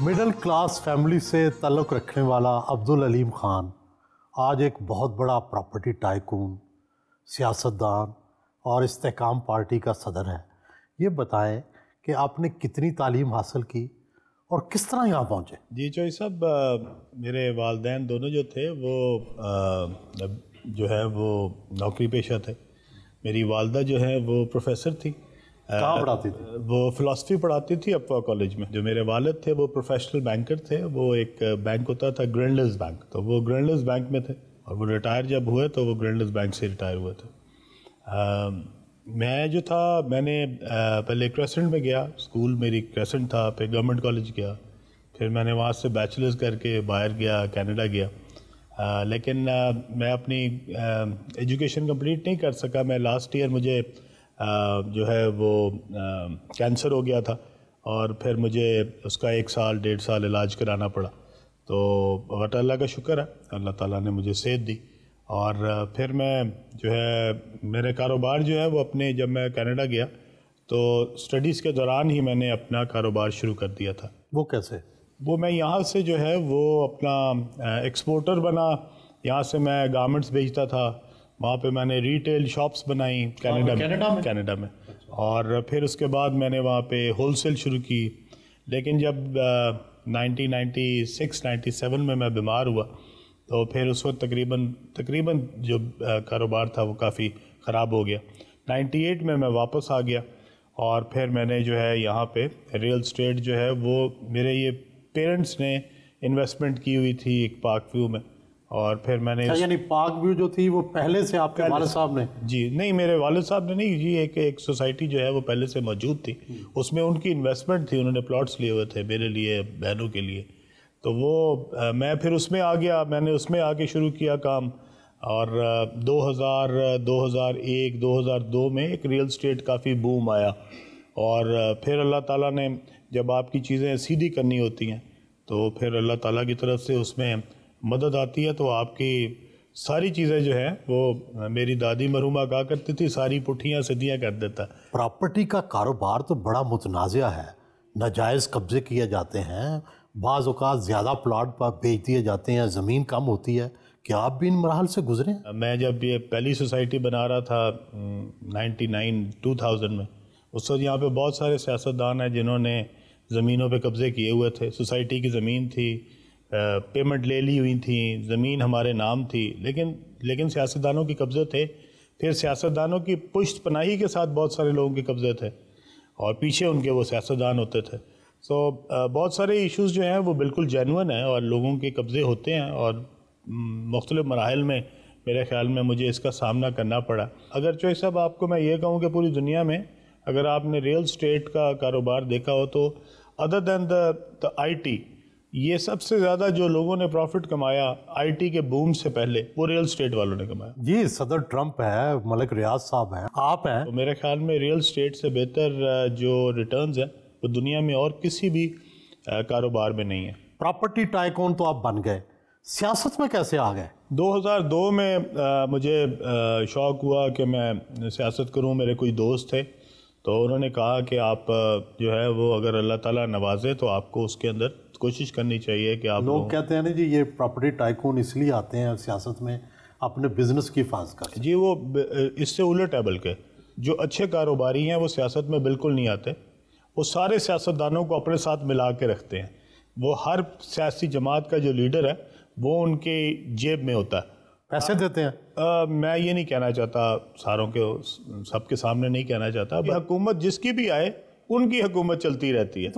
Middle class family से ताल्लुक़ रखने वाला अब्दुल अलीम ख़ान आज एक बहुत बड़ा प्रॉपर्टी टाइकून, सियासतदान और इस्तेहकाम पार्टी का सदर है। ये बताएं कि आपने कितनी तालीम हासिल की और किस तरह यहाँ पहुँचे? जी चौधरी साहब, मेरे वालिदैन दोनों जो थे वो जो है वो नौकरी पेशा थे। मेरी वालदा जो है वो प्रोफेसर थी। कहाँ पढ़ाती थी? वो फ़िलासफ़ी पढ़ाती थी अफवा कॉलेज में। जो मेरे वालिद थे वो प्रोफेशनल बैंकर थे। वो एक बैंक होता था ग्रैंडल्स बैंक, तो वो ग्रैंडल्स बैंक में थे और वो रिटायर जब हुए तो वो ग्रैंडल्स बैंक से रिटायर हुए थे। मैं जो था मैंने पहले क्रेसेंट में गया, स्कूल मेरी क्रेसेंट था, फिर गवर्नमेंट कॉलेज गया, फिर मैंने वहाँ से बैचलर्स करके बाहर गया, कनाडा गया। लेकिन मैं अपनी एजुकेशन कंप्लीट नहीं कर सका। मैं लास्ट ईयर मुझे जो है वो कैंसर हो गया था और फिर मुझे उसका 1 साल 1.5 साल इलाज कराना पड़ा। तो बट अल्लाह का शुक्र है, अल्लाह ताला ने मुझे सेहत दी और फिर मैं जो है मेरे कारोबार जो है वो अपने, जब मैं कनाडा गया तो स्टडीज़ के दौरान ही मैंने अपना कारोबार शुरू कर दिया था। वो कैसे? वो मैं यहाँ से जो है वो अपना एक्सपोर्टर बना। यहाँ से मैं गारमेंट्स बेचता था। वहाँ पे मैंने रिटेल शॉप्स बनाई कनाडा में। और फिर उसके बाद मैंने वहाँ पे होलसेल शुरू की। लेकिन जब 1996-97 में मैं बीमार हुआ तो फिर उस वक्त तकरीबन जो कारोबार था वो काफ़ी ख़राब हो गया। 98 में मैं वापस आ गया और फिर मैंने जो है यहाँ पे रियल स्टेट जो है वो मेरे ये पेरेंट्स ने इन्वेस्टमेंट की हुई थी एक पार्क व्यू में। और फिर मैंने यानी पार्क व्यू जो थी वो पहले से आपके वालिद साहब ने? जी नहीं, मेरे वालिद साहब ने नहीं जी, एक सोसाइटी जो है वो पहले से मौजूद थी, उसमें उनकी इन्वेस्टमेंट थी, उन्होंने प्लॉट्स लिए हुए थे मेरे लिए, बहनों के लिए। तो वो मैं फिर उसमें आ गया, मैंने उसमें आके शुरू किया काम। और 2001 2002 में एक रियल स्टेट काफ़ी बूम आया। और फिर अल्लाह ताला ने, जब आपकी चीज़ें सीधी करनी होती हैं तो फिर अल्लाह ताला की तरफ से उसमें मदद आती है। तो आपकी सारी चीज़ें जो है वो, मेरी दादी मरहुमा कहा करती थी, सारी पुट्ठियाँ सीधियाँ कर देता। प्रॉपर्टी का कारोबार तो बड़ा मुतनाज़िया है। नाजायज़ कब्जे किए जाते हैं, बाज़ औक़ात ज़्यादा प्लॉट पर बेच दिए जाते हैं, ज़मीन कम होती है। क्या आप भी इन मराहल से गुजरे? मैं जब ये पहली सोसाइटी बना रहा था 99-2000 में, उस वक्त यहाँ पे बहुत सारे सियासतदान हैं जिन्होंने ज़मीनों पे कब्ज़े किए हुए थे। सोसाइटी की ज़मीन थी, पेमेंट ले ली हुई थी, ज़मीन हमारे नाम थी, लेकिन सियासतदानों के कब्ज़े थे। फिर सियासतदानों की पुश्त पनाही के साथ बहुत सारे लोगों के कब्ज़े थे और पीछे उनके वो सियासतदान होते थे। बहुत सारे इश्यूज़ जो हैं वो बिल्कुल जेन्युइन हैं और लोगों के कब्ज़े होते हैं और मुख्तलिफ मराहिल में मेरे ख़्याल में मुझे इसका सामना करना पड़ा। अगर चौधरी साहब आपको मैं ये कहूँ कि पूरी दुनिया में अगर आपने रियल स्टेट का कारोबार देखा हो तो अदर दैन द IT, ये सबसे ज़्यादा जो लोगों ने प्रॉफिट कमाया IT के बूम से पहले वो रियल स्टेट वालों ने कमाया। जी, सदर ट्रंप है, मलिक रियाज साहब हैं, आप हैं। तो मेरे ख्याल में रियल स्टेट से बेहतर जो रिटर्न्स हैं वो दुनिया में और किसी भी कारोबार में नहीं है। प्रॉपर्टी टाइकून तो आप बन गए, सियासत में कैसे आ गए? 2002 में मुझे शौक़ हुआ कि मैं सियासत करूं। मेरे कोई दोस्त थे तो उन्होंने कहा कि आप जो है वो अगर अल्लाह ताला नवाजे तो आपको उसके अंदर कोशिश करनी चाहिए कि आप। लोग कहते हैं ना जी, ये प्रॉपर्टी टाइकून इसलिए आते हैं सियासत में अपने बिजनेस की हिफाजत करते। जी, वो इससे उलट है, बल्कि जो अच्छे कारोबारी हैं वो सियासत में बिल्कुल नहीं आते। वो सारे सियासतदानों को अपने साथ मिला के रखते हैं। वो हर सियासी जमात का जो लीडर है वो उनके जेब में होता है, पैसे देते हैं। मैं ये नहीं कहना चाहता, सारों के सबके सामने नहीं कहना चाहता। हुकूमत जिसकी भी आए उनकी हुकूमत चलती रहती है।